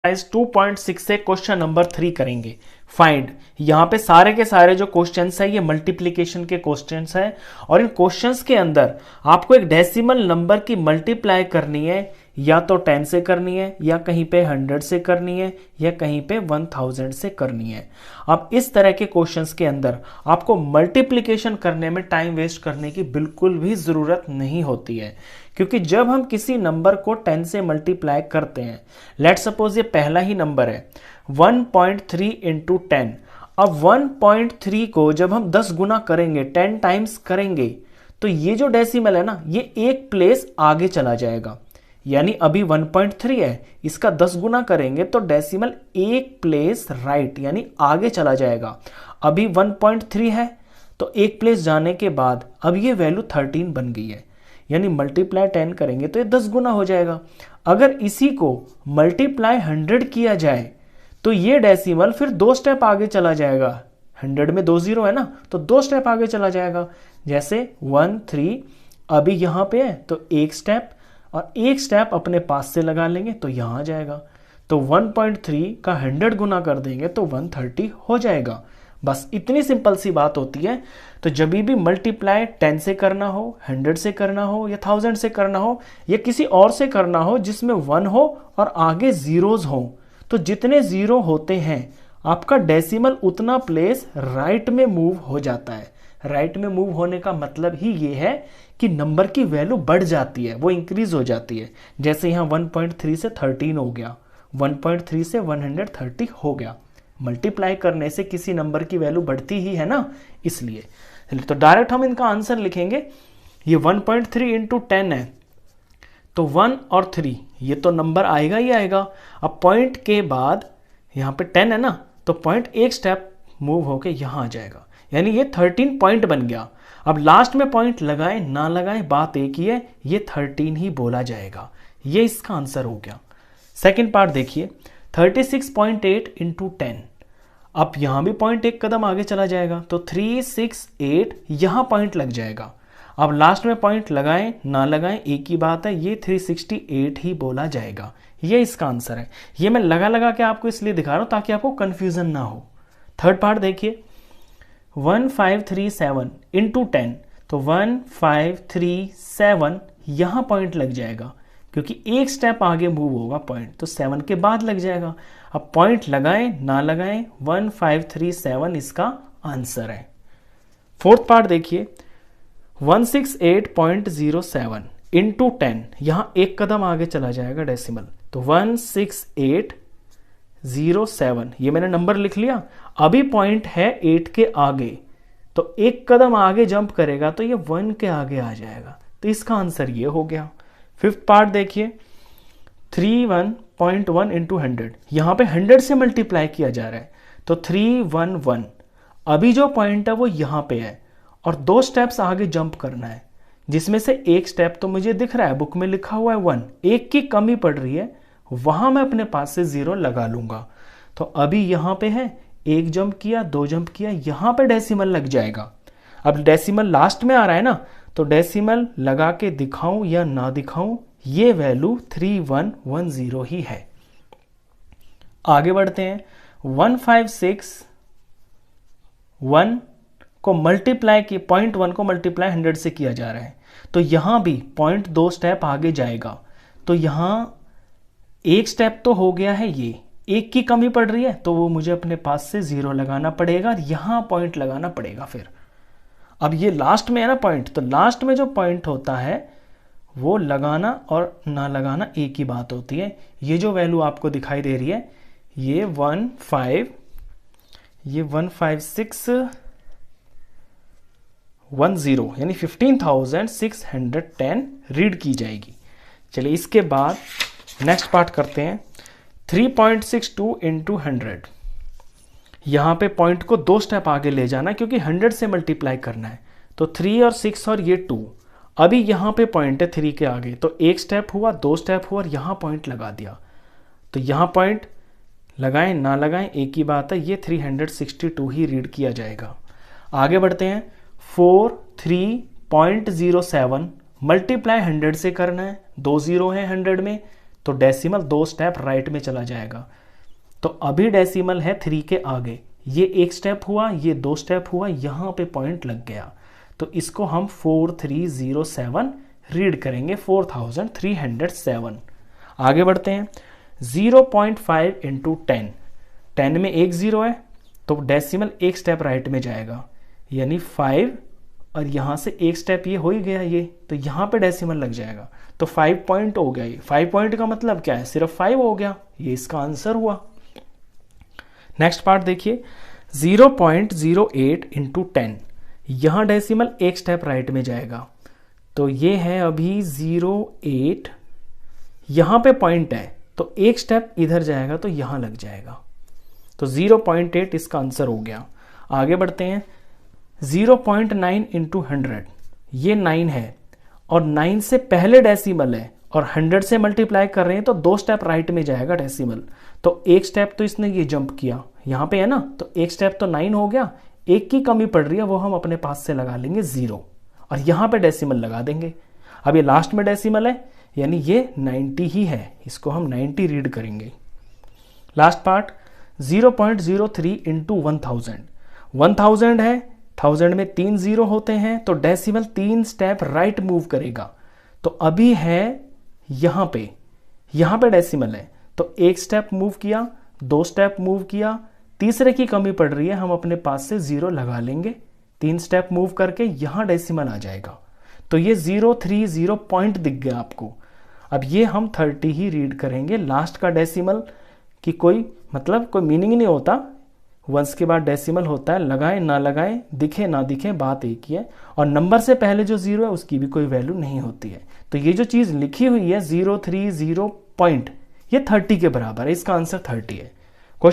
2.6 से question number 3 करेंगे। Find. यहाँ पे सारे के सारे जो क्वेश्चंस है ये मल्टीप्लिकेशन के क्वेश्चंस है और इन क्वेश्चंस के अंदर आपको एक डेसिमल नंबर की मल्टीप्लाई करनी है, या तो 10 से करनी है, या कहीं पे 100 से करनी है, या कहीं पे 1000 से करनी है। अब इस तरह के क्वेश्चंस के अंदर आपको मल्टीप्लिकेशन करने में टाइम वेस्ट करने की बिल्कुल भी ज़रूरत नहीं होती है, क्योंकि जब हम किसी नंबर को 10 से मल्टीप्लाई करते हैं, लेट सपोज ये पहला ही नंबर है 1.3 इंटू 10। अब 1.3 को जब हम 10 गुना करेंगे, 10 टाइम्स करेंगे, तो ये जो डेसिमल है ना, ये एक प्लेस आगे चला जाएगा। यानी अभी 1.3 है, इसका 10 गुना करेंगे तो डेसिमल एक प्लेस राइट यानी आगे चला जाएगा। अभी 1.3 है तो एक प्लेस जाने के बाद अब ये वैल्यू 13 बन गई है, यानी मल्टीप्लाई 10 करेंगे तो ये 10 गुना हो जाएगा। अगर इसी को मल्टीप्लाई 100 किया जाए तो ये डेसिमल फिर 2 स्टेप आगे चला जाएगा। 100 में 2 जीरो है ना, तो 2 स्टेप आगे चला जाएगा। जैसे 13 अभी यहाँ पे है तो एक स्टेप, और एक स्टेप अपने पास से लगा लेंगे तो यहाँ आ जाएगा। तो 1.3 का 100 गुना कर देंगे तो 130 हो जाएगा। बस इतनी सिंपल सी बात होती है। तो जब भी मल्टीप्लाई 10 से करना हो, 100 से करना हो, या 1000 से करना हो, या किसी और से करना हो जिसमें 1 हो और आगे जीरोज हो, तो जितने जीरो होते हैं आपका डेसिमल उतना प्लेस राइट में मूव हो जाता है। राइट में मूव होने का मतलब ही ये है कि नंबर की वैल्यू बढ़ जाती है, वो इंक्रीज हो जाती है। जैसे यहाँ 1.3 से 13 हो गया, 1.3 से 130 हो गया। मल्टीप्लाई करने से किसी नंबर की वैल्यू बढ़ती ही है ना, इसलिए। तो डायरेक्ट हम इनका आंसर लिखेंगे। ये 1.3 इंटू 10 है तो 1 और 3 ये तो नंबर आएगा ही आएगा। अब पॉइंट के बाद यहाँ पे 10 है ना, तो पॉइंट एक स्टेप मूव होके यहाँ आ जाएगा, यानी ये 13 पॉइंट बन गया। अब लास्ट में पॉइंट लगाए ना लगाए बात एक ही है, ये 13 ही बोला जाएगा। ये इसका आंसर हो गया। सेकेंड पार्ट देखिए, 36.8 इंटू 10। अब यहां भी पॉइंट एक कदम आगे चला जाएगा तो 368 यहां पॉइंट लग जाएगा। अब लास्ट में पॉइंट लगाएं ना लगाएं एक ही बात है, ये 368 ही बोला जाएगा। ये इसका आंसर है। ये मैं लगा लगा के आपको इसलिए दिखा रहा हूं ताकि आपको कंफ्यूजन ना हो। थर्ड पार्ट देखिए, 1537 इंटू 10, तो 1537 यहां पॉइंट लग जाएगा, क्योंकि एक स्टेप आगे मूव होगा पॉइंट, तो 7 के बाद लग जाएगा। अब पॉइंट लगाएं ना लगाएं 1537 इसका आंसर है। फोर्थ पार्ट देखिए, 168.07 इंटू 10, यहां एक कदम आगे चला जाएगा डेसिमल, तो 16807 ये मैंने नंबर लिख लिया। अभी पॉइंट है 8 के आगे, तो एक कदम आगे जंप करेगा तो ये 1 के आगे आ जाएगा, तो इसका आंसर ये हो गया। फिफ्थ पार्ट देखिए, 31.1 इंटू 100, यहां पे 100 से मल्टीप्लाई किया जा रहा है, तो 311 अभी जो पॉइंट है वो यहां पे है और 2 स्टेप्स आगे जंप करना है, जिसमें से एक स्टेप तो मुझे दिख रहा है, बुक में लिखा हुआ है 1, एक की कमी पड़ रही है, वहां मैं अपने पास से 0 लगा लूंगा। तो अभी यहां पे है, एक जंप किया, 2 जंप किया, यहां पे डेसिमल लग जाएगा। अब डेसिमल लास्ट में आ रहा है ना, तो डेसिमल लगा के दिखाऊं या ना दिखाऊं, ये वैल्यू 3110 ही है। आगे बढ़ते हैं, 156.1 को मल्टीप्लाई की, 0.1 को मल्टीप्लाई 100 से किया जा रहा है, तो यहां भी पॉइंट 2 स्टेप आगे जाएगा, तो यहां एक स्टेप तो हो गया है, ये एक की कमी पड़ रही है, तो वो मुझे अपने पास से 0 लगाना पड़ेगा, यहां पॉइंट लगाना पड़ेगा। फिर अब ये लास्ट में है ना पॉइंट, तो लास्ट में जो पॉइंट होता है वो लगाना और ना लगाना एक ही बात होती है। ये जो वैल्यू आपको दिखाई दे रही है, ये 15610 यानी 15,610 रीड की जाएगी। चलिए इसके बाद नेक्स्ट पार्ट करते हैं, 3.62 इंटू 100। यहां पे पॉइंट को 2 स्टेप आगे ले जाना, क्योंकि 100 से मल्टीप्लाई करना है, तो 3 और 6 और ये 2, अभी यहां पे पॉइंट है 3 के आगे, तो एक स्टेप हुआ, 2 स्टेप हुआ और यहां पॉइंट लगा दिया, तो यहां पॉइंट लगाएं ना लगाएं एक ही बात है, ये 362 ही रीड किया जाएगा। आगे बढ़ते हैं, 43.07 मल्टीप्लाई 100 से करना है, 2 जीरो है 100 में, तो डेसिमल 2 स्टेप राइट में चला जाएगा। तो अभी डेसिमल है 3 के आगे, ये 1 स्टेप हुआ, ये 2 स्टेप हुआ, यहाँ पे पॉइंट लग गया। तो इसको हम 4307 रीड करेंगे, 4307। आगे बढ़ते हैं। 0.5 इंटू 10, 10 में एक जीरो है तो डेसिमल 1 स्टेप राइट में जाएगा, यानी 5, और यहाँ से 1 स्टेप ये हो ही गया ये, तो यहाँ पे डेसिमल लग जाएगा। तो 5 पॉइंट हो गया ये। 5 पॉइंट का मतलब क्या है, सिर्फ 5 हो गया, ये इसका आंसर हुआ। नेक्स्ट पार्ट देखिए, 0.08 इंटू 10, यहाँ डेसिमल 1 स्टेप राइट में जाएगा, तो ये है अभी 08, यहाँ पे पॉइंट है तो 1 स्टेप इधर जाएगा तो यहाँ लग जाएगा, तो 0.8 इसका आंसर हो गया। आगे बढ़ते हैं। 0.9 इंटू 100, ये 9 है और 9 से पहले डेसिमल है और 100 से मल्टीप्लाई कर रहे हैं तो 2 स्टेप राइट में जाएगा डेसिमल, तो 1 स्टेप तो इसने ये जंप किया, यहाँ पे है ना, तो 1 स्टेप तो 9 हो गया, 1 की कमी पड़ रही है, वो हम अपने पास से लगा लेंगे 0 और यहाँ पे डेसिमल लगा देंगे। अब ये लास्ट में डेसिमल है, यानी ये 90 ही है, इसको हम 90 रीड करेंगे। लास्ट पार्ट, 0.03 इंटू 1000, 1000 है, 1000 में 3 जीरो होते हैं तो डेसिमल 3 स्टेप राइट मूव करेगा, तो अभी है यहाँ पे डेसिमल है, तो 1 स्टेप मूव किया, 2 स्टेप मूव किया, तीसरे की कमी पड़ रही है, हम अपने पास से 0 लगा लेंगे, 3 स्टेप मूव करके यहाँ डेसिमल आ जाएगा, तो ये 030 पॉइंट दिख गया आपको। अब ये हम 30 ही रीड करेंगे। लास्ट का डेसिमल की कोई मीनिंग नहीं होता, वंस के बाद डेसिमल होता है, लगाए ना लगाए, दिखे ना दिखे, बात एक ही है, और नंबर से पहले जो 0 है उसकी भी कोई वैल्यू नहीं होती है। तो ये जो चीज़ लिखी हुई है 030 पॉइंट, ये 30 के बराबर है, इसका आंसर 30 है।